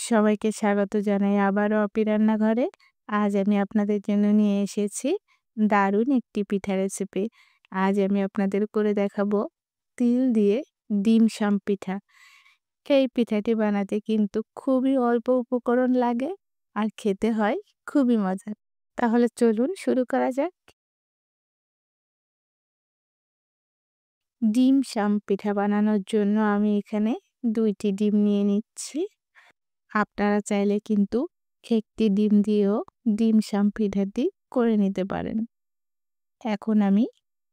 সবাইকে স্বাগত জানাই আবারও অপি রান্নাঘরে। আজ আমি আপনাদের জন্য নিয়ে এসেছি দারুণ একটি পিঠা রেসিপি। আজ আমি আপনাদের করে দেখাবো তিল দিয়ে ডিমসাম পিঠা। এই পিঠাটি বানাতে কিন্তু খুবই অল্প উপকরণ লাগে আর খেতে হয় খুবই মজার। তাহলে চলুন শুরু করা যাক। ডিমসাম পিঠা বানানোর জন্য আমি এখানে ২টি ডিম নিয়ে নিচ্ছি। আপনারা চাইলে কিন্তু একটি ডিম দিয়েও ডিমসাম পিঠাটি করে নিতে পারেন। এখন আমি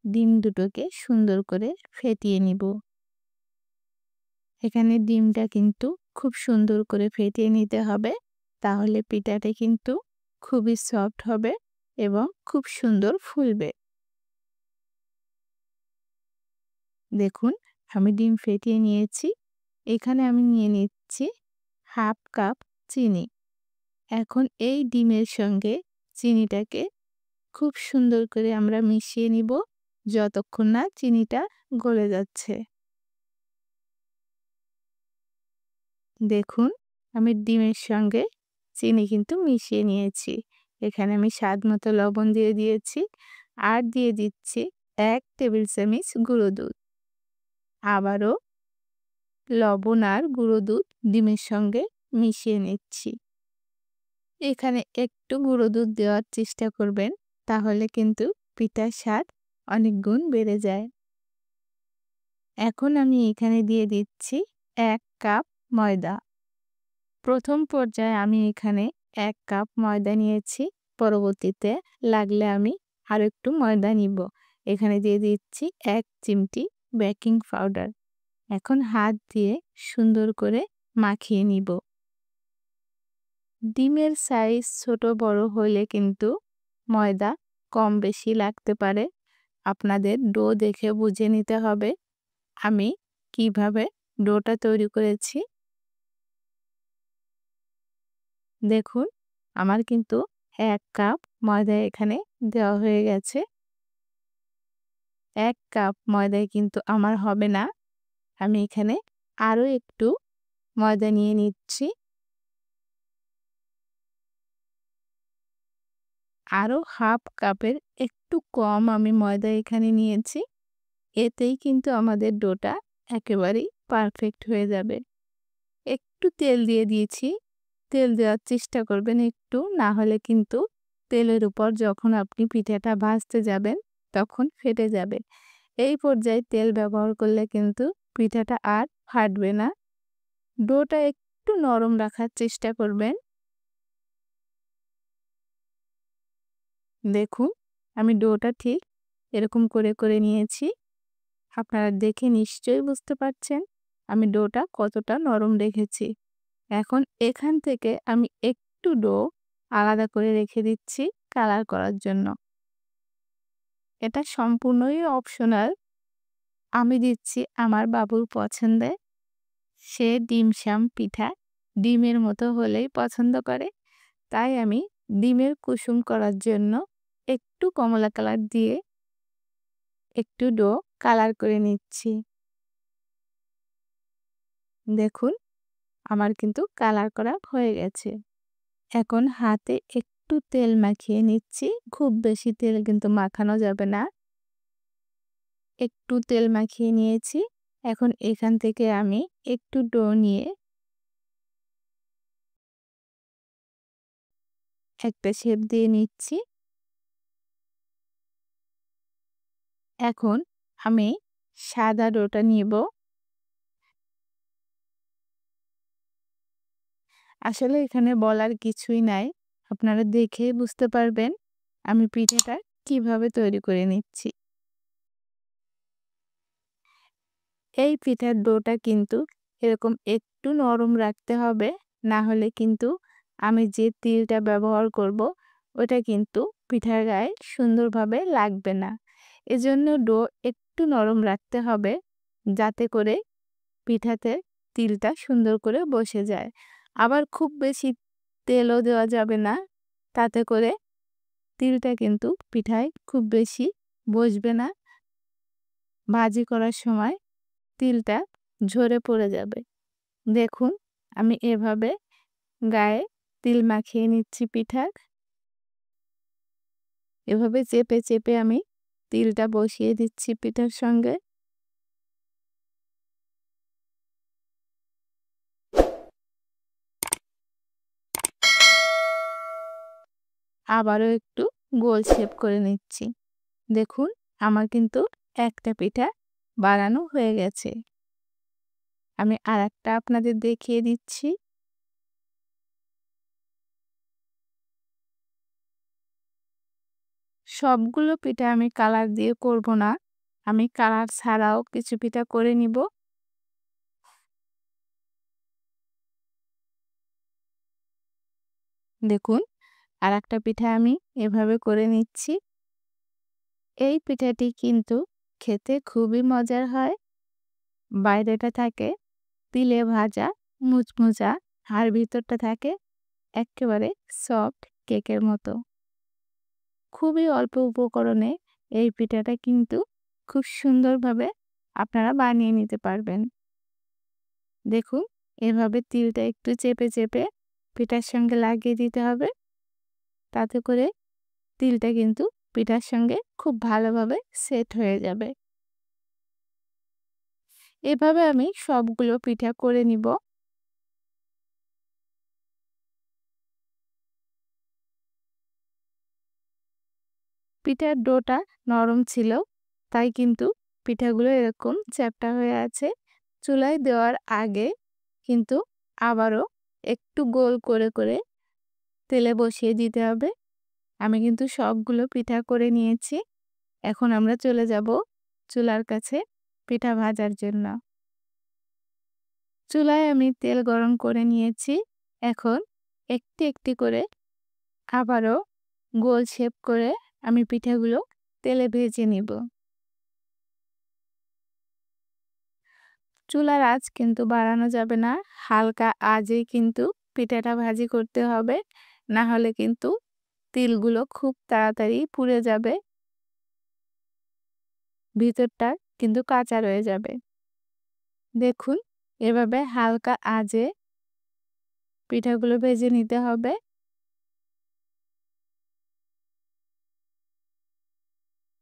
ডিম দুটোকে সুন্দর করে ফেটিয়ে নিব। এখানে ডিমটা কিন্তু খুব সুন্দর করে ফেটিয়ে নিতে হবে, তাহলে পিঠাটা কিন্তু খুবই সফট হবে এবং খুব সুন্দর ফুলবে। দেখুন, আমি ডিম ফেটিয়ে নিয়েছি। এখানে আমি নিয়ে নিচ্ছি 1/2 কাপ চিনি। এখন এই ডিমের সঙ্গে চিনিটাকে খুব সুন্দর করে আমরা মিশিয়ে নিব যতক্ষণ না চিনিটা গলে যাচ্ছে। দেখুন, আমি ডিমের সঙ্গে চিনি কিন্তু মিশিয়ে নিয়েছি। এখানে আমি স্বাদ মতো লবণ দিয়ে দিয়েছি আর দিয়ে দিচ্ছি 1 টেবিল চামচ গুঁড়ো দুধ। আবারও লবণ আর গুঁড়ো দুধ ডিমের সঙ্গে মিশিয়ে নিচ্ছি। এখানে একটু গুঁড়ো দুধ দেওয়ার চেষ্টা করবেন, তাহলে কিন্তু পিঠার স্বাদ অনেক গুণ বেড়ে যায়। এখন আমি এখানে দিয়ে দিচ্ছি 1 কাপ ময়দা। প্রথম পর্যায়ে আমি এখানে 1 কাপ ময়দা নিয়েছি। পরবর্তীতে লাগলে আমি আরো একটু ময়দা নিব। এখানে দিয়ে দিচ্ছি 1 চিমটি বেকিং পাউডার। এখন হাত দিয়ে সুন্দর করে মাখিয়ে নিব। ডিমের সাইজ ছোট বড় হলে কিন্তু ময়দা কম বেশি লাগতে পারে। আপনাদের ডো দেখে বুঝে নিতে হবে। আমি কিভাবে ডোটা তৈরি করেছি। দেখুন, আমার কিন্তু 1 কাপ ময়দা এখানে দেওয়া হয়ে গেছে। 1 কাপ ময়দায় কিন্তু আমার হবে না। আমি এখানে আরো একটু ময়দা নিয়ে নিচ্ছি। আরো 1/2 কাপের একটু কম আমি ময়দা এখানে নিয়েছি। এতেই কিন্তু আমাদের ডোটা একেবারেই পারফেক্ট হয়ে যাবে। একটু তেল দিয়ে দিয়েছি। তেল দেওয়ার চেষ্টা করবেন একটু, না হলে কিন্তু তেলের উপর যখন আপনি পিঠাটা ভাজতে যাবেন তখন ফেটে যাবে। এই পর্যায়ে তেল ব্যবহার করলে কিন্তু পিঠাটা আর ফাটবে না। ডোটা একটু নরম রাখার চেষ্টা করবেন। দেখুন, আমি ডোটা ঠিক এরকম করে নিয়েছি। আপনারা দেখে নিশ্চয়ই বুঝতে পারছেন আমি ডোটা কতটা নরম রেখেছি। এখন এখান থেকে আমি একটু ডো আলাদা করে রেখে দিচ্ছি কালার করার জন্য। এটা সম্পূর্ণই অপশনাল। আমি দিচ্ছি আমার বাবুর পছন্দে। সে ডিমসাম পিঠা ডিমের মতো হলেই পছন্দ করে। তাই আমি ডিমের কুসুম করার জন্য একটু কমলা কালার দিয়ে একটু ডো কালার করে নিচ্ছি। দেখুন, আমার কিন্তু কালার করা হয়ে গেছে। এখন হাতে একটু তেল মাখিয়ে নিচ্ছি। খুব বেশি তেল কিন্তু মাখানো যাবে না। একটু তেল মাখিয়ে নিয়েছি। এখন এখান থেকে আমি একটু ডো নিয়ে একটা শেপ দিয়ে নিচ্ছি। এখন আমি সাদা ডোটা নিব। আসলে এখানে বলার কিছুই নাই। আপনারা দেখেই বুঝতে পারবেন আমি পিঠাটা কিভাবে তৈরি করে নিচ্ছি। এই পিঠার ডোটা কিন্তু এরকম একটু নরম রাখতে হবে, না হলে কিন্তু আমি যে তিলটা ব্যবহার করব ওটা কিন্তু পিঠার গায়ে সুন্দরভাবে লাগবে না। এজন্য ডো একটু নরম রাখতে হবে, যাতে করে পিঠাতে তিলটা সুন্দর করে বসে যায়। আবার খুব বেশি তেলও দেওয়া যাবে না, তাতে করে তিলটা কিন্তু পিঠায় খুব বেশি বসবে না। ভাজি করার সময় তিলটা ঝরে পড়ে যাবে। দেখুন, আমি এভাবে গায়ে তিল মাখিয়ে নিচ্ছি পিঠার। এভাবে চেপে চেপে আমি তিলটা বসিয়ে দিচ্ছি পিঠার সঙ্গে। আবারও একটু গোল শেপ করে নিচ্ছি। দেখুন আমার কিন্তু একটা পিঠা বানানো হয়ে গেছে। আমি আরেকটা আপনাদের দেখিয়ে দিচ্ছি। সবগুলো পিঠা আমি কালার দিয়ে করব না। আমি কালার ছাড়াও কিছু পিঠা করে নিব। দেখুন আরেকটা পিঠা আমি এভাবে করে নিচ্ছি। এই পিঠাটি কিন্তু খেতে খুবই মজার হয়। বাইরেটা থাকে তিলে ভাজা মুচমুচা আর ভিতরটা থাকে একেবারে সফট কেকের মতো। খুবই অল্প উপকরণে এই পিঠাটা কিন্তু খুব সুন্দরভাবে আপনারা বানিয়ে নিতে পারবেন। দেখুন এভাবে তিলটা একটু চেপে চেপে পিঠার সঙ্গে লাগিয়ে দিতে হবে। তাতে করে তিলটা কিন্তু পিঠার সঙ্গে খুব ভালোভাবে সেট হয়ে যাবে। এভাবে আমি সবগুলো পিঠা করে নিব। পিঠার ডোটা নরম ছিল, তাই কিন্তু পিঠাগুলো এরকম চ্যাপ্টা হয়ে আছে। চুলায় দেওয়ার আগে কিন্তু আবারও একটু গোল করে করে তেলে বসিয়ে দিতে হবে। আমি কিন্তু সবগুলো পিঠা করে নিয়েছি। এখন আমরা চলে যাব চুলার কাছে পিঠা ভাজার জন্য। চুলায় আমি তেল গরম করে নিয়েছি। এখন একটি একটি করে আবারও গোল শেপ করে আমি পিঠাগুলো তেলে ভেজে নিব। চুলার আঁচ কিন্তু বাড়ানো যাবে না। হালকা আঁচেই কিন্তু পিঠাটা ভাজি করতে হবে। না হলে কিন্তু তিলগুলো খুব তাড়াতাড়ি পুড়ে যাবে। ভিতরটা কিন্তু কাঁচা রয়ে যাবে। দেখুন এভাবে হালকা আঁচে পিঠাগুলো ভেজে নিতে হবে।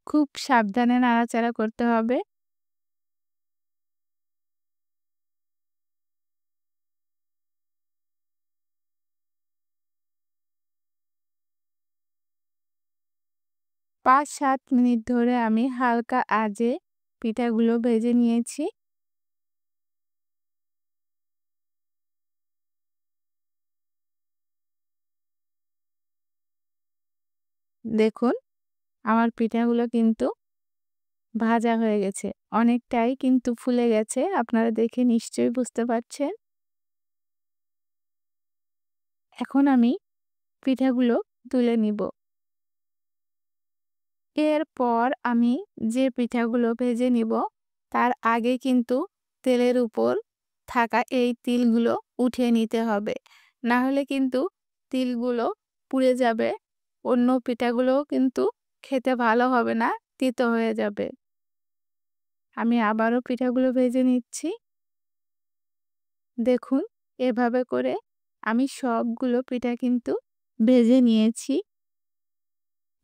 খুব সাবধানে নাড়াচাড়া করতে হবে। পাঁচ সাত মিনিট ধরে আমি হালকা আঁচে পিঠাগুলো ভেজে নিয়েছি। দেখুন আমার পিঠাগুলো কিন্তু ভাজা হয়ে গেছে। অনেকটাই কিন্তু ফুলে গেছে। আপনারা দেখে নিশ্চয়ই বুঝতে পারছেন। এখন আমি পিঠাগুলো তুলে নিব। এরপর আমি যে পিঠাগুলো ভেজে নিব তার আগে কিন্তু তেলের উপর থাকা এই তিলগুলো উঠিয়ে নিতে হবে। না হলে কিন্তু তিলগুলো পুড়ে যাবে। অন্য পিঠাগুলোও কিন্তু খেতে ভালো হবে না, তিতো হয়ে যাবে। আমি আবারও পিঠাগুলো ভেজে নিচ্ছি। দেখুন এভাবে করে আমি সবগুলো পিঠা কিন্তু ভেজে নিয়েছি।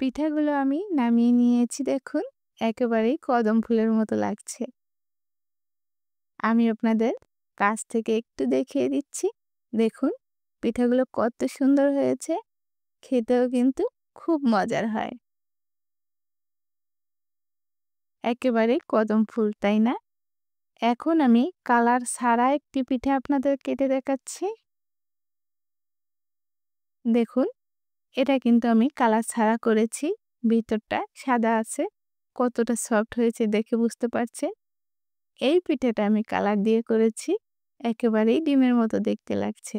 পিঠাগুলো আমি নামিয়ে নিয়েছি। দেখুন একেবারেই কদম ফুলের মতো লাগছে। আমি আপনাদের কাছ থেকে একটু দেখিয়ে দিচ্ছি। দেখুন পিঠাগুলো কত সুন্দর হয়েছে। খেতেও কিন্তু খুব মজার হয়। একেবারেই কদম ফুল, তাই না? এখন আমি কালার ছাড়া একটি পিঠা আপনাদের কেটে দেখাচ্ছি। দেখুন এটা কিন্তু আমি কালার ছাড়া করেছি। ভিতরটা সাদা আছে। কতটা সফট হয়েছে দেখে বুঝতে পারছেন। এই পিঠাটা আমি কালার দিয়ে করেছি। একেবারেই ডিমের মতো দেখতে লাগছে।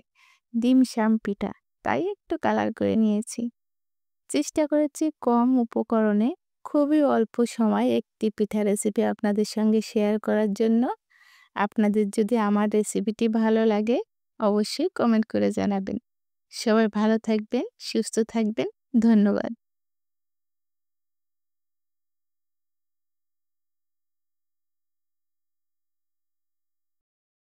ডিম শাম পিঠা, তাই একটু কালার করে নিয়েছি। চেষ্টা করেছি কম উপকরণে খুবই অল্প সময় একটি পিঠা রেসিপি আপনাদের সঙ্গে শেয়ার করার জন্য। আপনাদের যদি আমার রেসিপিটি ভালো লাগে অবশ্যই কমেন্ট করে জানাবেন। সবাই ভালো থাকবেন, সুস্থ থাকবেন। ধন্যবাদ।